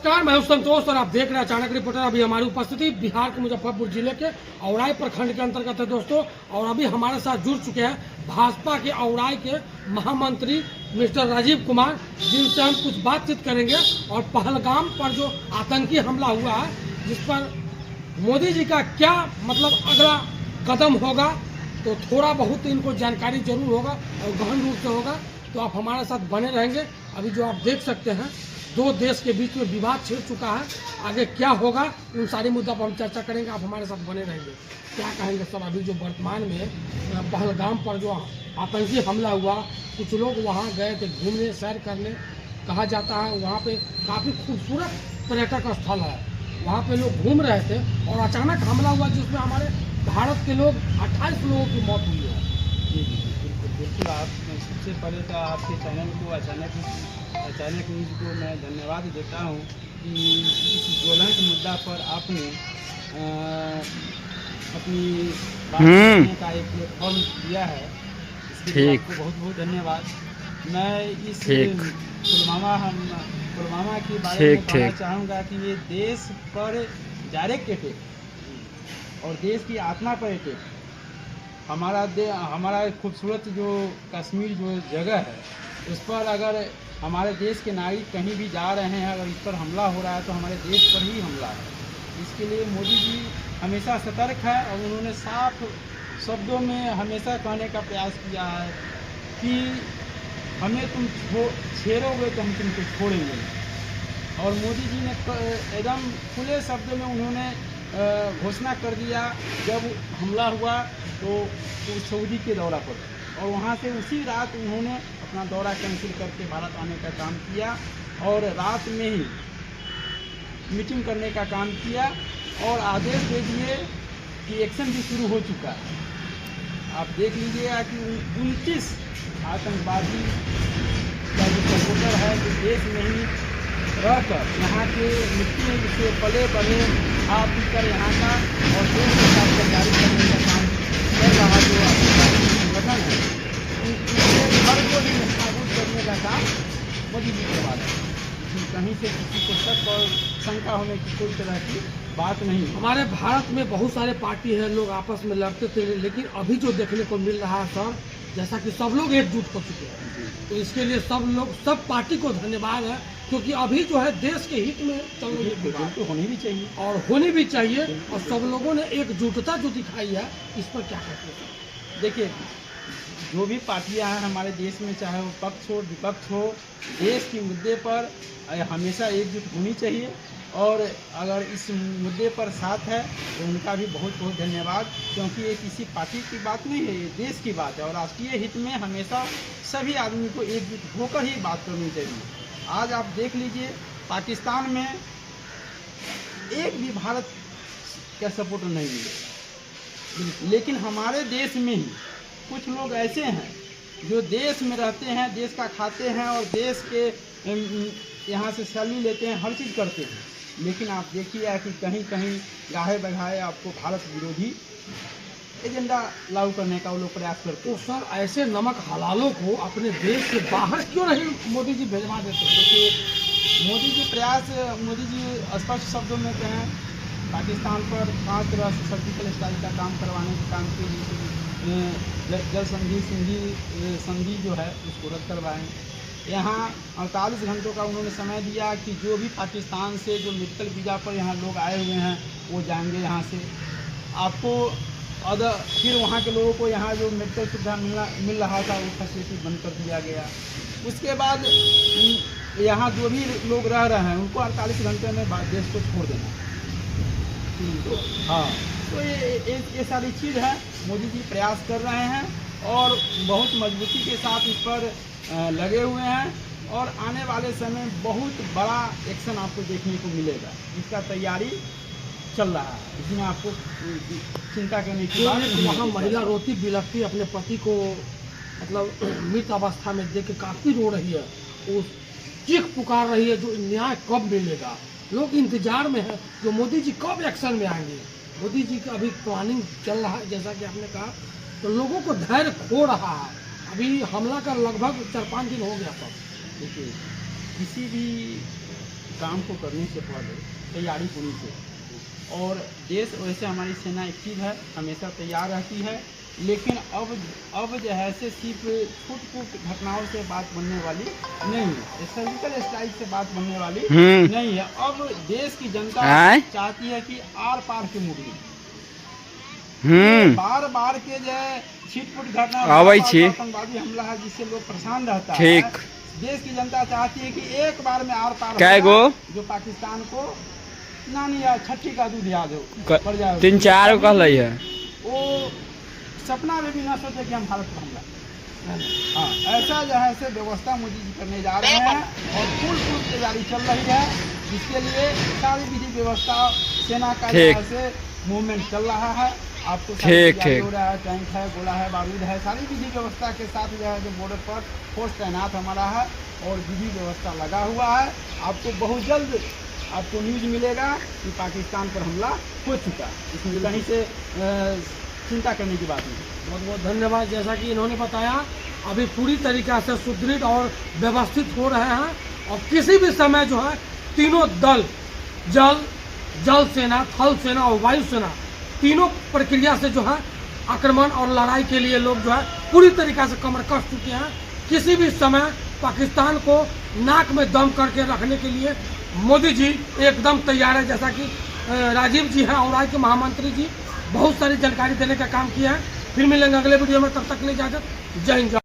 नमस्कार, मैं हूं संतोष और आप देख रहे हैं अचानक रिपोर्टर। अभी हमारी उपस्थिति बिहार के मुजफ्फरपुर जिले के औराई प्रखंड के अंतर्गत है दोस्तों। और अभी हमारे साथ जुड़ चुके हैं भाजपा के औराई के महामंत्री मिस्टर राजीव कुमार, जिनसे हम कुछ बातचीत करेंगे। और पहलगाम पर जो आतंकी हमला हुआ है, जिस पर मोदी जी का क्या मतलब अगला कदम होगा, तो थोड़ा बहुत इनको जानकारी जरूर होगा और गहन रूप से होगा। तो आप हमारे साथ बने रहेंगे। अभी जो आप देख सकते हैं, दो देश के बीच में विवाद छिड़ चुका है। आगे क्या होगा, उन सारी मुद्दा पर हम चर्चा करेंगे। आप हमारे साथ बने रहेंगे। क्या कहेंगे सर, अभी जो वर्तमान में पहलगाम पर जो आतंकी हमला हुआ, कुछ लोग वहां गए थे घूमने, सैर करने। कहा जाता है वहां पे काफ़ी खूबसूरत पर्यटक स्थल है, वहां पे लोग घूम रहे थे और अचानक हमला हुआ, जिसमें हमारे भारत के लोग 28 लोगों की मौत हुई है। जी बिल्कुल बिल्कुल। आप सबसे पहले तो आपके चैनल को अचानक न्यूज़ को मैं धन्यवाद देता हूं कि इस ज्वलंत मुद्दा पर आपने अपनी बात करने का एक प्लेटफॉर्म दिया है। इसके लिए आपको बहुत बहुत धन्यवाद। मैं इस पुलवामा के बारे में कहना चाहूँगा कि ये देश पर डायरेक्ट अटैक और देश की आत्मा पर अटैक। हमारा खूबसूरत जो कश्मीर जो जगह है, उस पर अगर हमारे देश के नागरिक कहीं भी जा रहे हैं, अगर इस पर हमला हो रहा है तो हमारे देश पर ही हमला है। इसके लिए मोदी जी हमेशा सतर्क है और उन्होंने साफ शब्दों में हमेशा कहने का प्रयास किया है कि हमें तुम छेड़ोगे तो हम तुमको छोड़ेंगे। और मोदी जी ने एकदम खुले शब्दों में उन्होंने घोषणा कर दिया जब हमला हुआ तो सऊदी के दौरा पर, और वहाँ से उसी रात उन्होंने अपना दौरा कैंसिल करके भारत आने का काम किया और रात में ही मीटिंग करने का काम किया और आदेश दे दिए कि एक्शन भी शुरू हो चुका है। आप देख लीजिएगा कि 29 आतंकवादी का जो सपोर्टर है, जो देश में ही रहकर यहाँ के मिट्टी से पले बने खा पी कर यहाँ का और देश के साथ गद्दारी करने का काम कर रहा जो संगठन है, उनके घर को भी नाबूद करने का काम मोदी जी करवा रहे हैं। कहीं से किसी को शक और शंका होने की कोई तरह की बात नहीं। हमारे भारत में बहुत सारे पार्टी है, लोग आपस में लड़ते थे, लेकिन अभी जो देखने को मिल रहा है सर, जैसा कि सब लोग एकजुट हो चुके हैं, तो इसके लिए सब पार्टी को धन्यवाद है, क्योंकि अभी जो है देश के हित में चल रही है, तो होनी भी चाहिए और होनी भी चाहिए। और सब लोगों ने एकजुटता जो दिखाई है, इस पर क्या कहते हैं? देखिए, जो भी पार्टियां हैं हमारे देश में, चाहे वो पक्ष हो विपक्ष हो, देश के मुद्दे पर हमेशा एकजुट होनी चाहिए। और अगर इस मुद्दे पर साथ है तो उनका भी बहुत बहुत धन्यवाद, क्योंकि ये किसी पार्टी की बात नहीं है, ये देश की बात है। और राष्ट्रीय हित में हमेशा सभी आदमी को एकजुट होकर ही बात करनी चाहिए। आज आप देख लीजिए, पाकिस्तान में एक भी भारत का सपोर्ट नहीं मिलेगा, लेकिन हमारे देश में ही कुछ लोग ऐसे हैं जो देश में रहते हैं, देश का खाते हैं और देश के यहाँ से सैलरी लेते हैं, हर चीज़ करते हैं, लेकिन आप देखिए कि कहीं कहीं गाहे बगाहे आपको भारत विरोधी एजेंडा लागू करने का वो लोग प्रयास करते हैं। तो सर, ऐसे नमक हलालों को अपने देश से बाहर क्यों नहीं मोदी जी भिजवा देते? देखिए, मोदी जी स्पष्ट शब्दों में कहें, पाकिस्तान पर 5 तरह से सर्जिकल स्ट्राइक का काम करवाने के काम के लिए जल संधि जो है उसको रद्द करवाएं। यहाँ 48 घंटों का उन्होंने समय दिया कि जो भी पाकिस्तान से जो मेडिकल वीज़ा पर यहाँ लोग आए हुए हैं वो जाएंगे यहाँ से। आपको फिर वहाँ के लोगों को यहाँ जो मेडिकल सुविधा मिल रहा था वो फैसिलिटी बंद कर दिया गया। उसके बाद यहाँ जो भी लोग रह रहे हैं उनको 48 घंटे में देश को छोड़ देना। तो हाँ, तो ये सारी चीज़ है, मोदी जी प्रयास कर रहे हैं और बहुत मजबूती के साथ इस पर लगे हुए हैं। और आने वाले समय बहुत बड़ा एक्शन आपको देखने को मिलेगा, इसका तैयारी चल रहा है, इसमें आपको चिंता करने की बात नहीं। वहाँ महिला रोती बिलखती अपने पति को मतलब मृत अवस्था में देख के काफ़ी रो रही है, वो चीख पुकार रही है, जो न्याय कब मिलेगा। लोग इंतजार में है जो मोदी जी कब एक्शन में आएंगे। मोदी जी का अभी प्लानिंग चल रहा है, जैसा कि आपने कहा, तो लोगों को धैर्य खो रहा है। अभी हमला का लगभग 4-5 दिन हो गया। तब देखिए, किसी भी काम को करने से पहले तैयारी पूरी से, और देश वैसे हमारी सेना एक्टिव है, हमेशा तैयार रहती है। लेकिन अब जो है से सिर्फ छूट घटनाओं से बात बनने वाली नहीं है, सर्जिकल स्ट्राइक से बात बनने वाली नहीं है। अब देश की जनता चाहती है कि आर पार के मुद्दे, बार बार के जो है छिटपुट घटना आतंकवादी हमला है जिससे लोग परेशान रहता है। देश की जनता चाहती है कि एक बार में आर पार जो पाकिस्तान को नानी या छठी का दूध याद हो पड़ जाए, 3-4 कह रही है, वो सपना में भी ना सोचे कि हम भारत पर हमला। हाँ, ऐसा जो है से व्यवस्था मोदी जी करने जा रहे हैं और फुल तैयारी चल रही है, जिसके लिए सारी विधि व्यवस्था सेना का जो है से मूवमेंट चल रहा है। आपको हो रहा है, टैंक है, गोला है, बारूद है, सारी विधि व्यवस्था के साथ जो है जो बॉर्डर पर फोर्स तैनात हमारा है और विधि व्यवस्था लगा हुआ है। आपको बहुत जल्द आपको न्यूज़ मिलेगा कि पाकिस्तान पर हमला हो चुका है, इसमें कहीं से चिंता करने की बात नहीं। बहुत बहुत धन्यवाद। जैसा कि इन्होंने बताया, अभी पूरी तरीक़ा से सुदृढ़ और व्यवस्थित हो रहे हैं और किसी भी समय जो है तीनों दल, जल सेना, थल सेना और वायु सेना, तीनों प्रक्रिया से जो है आक्रमण और लड़ाई के लिए लोग जो है पूरी तरीक़ा से कमर कस चुके हैं। किसी भी समय पाकिस्तान को नाक में दम करके रखने के लिए मोदी जी एकदम तैयार है। जैसा कि राजीव जी हैं औराई के महामंत्री जी बहुत सारी जानकारी देने का काम किया है। फिर मिलेंगे अगले वीडियो में, तब तक के लिए इजाजत, जय हिंद।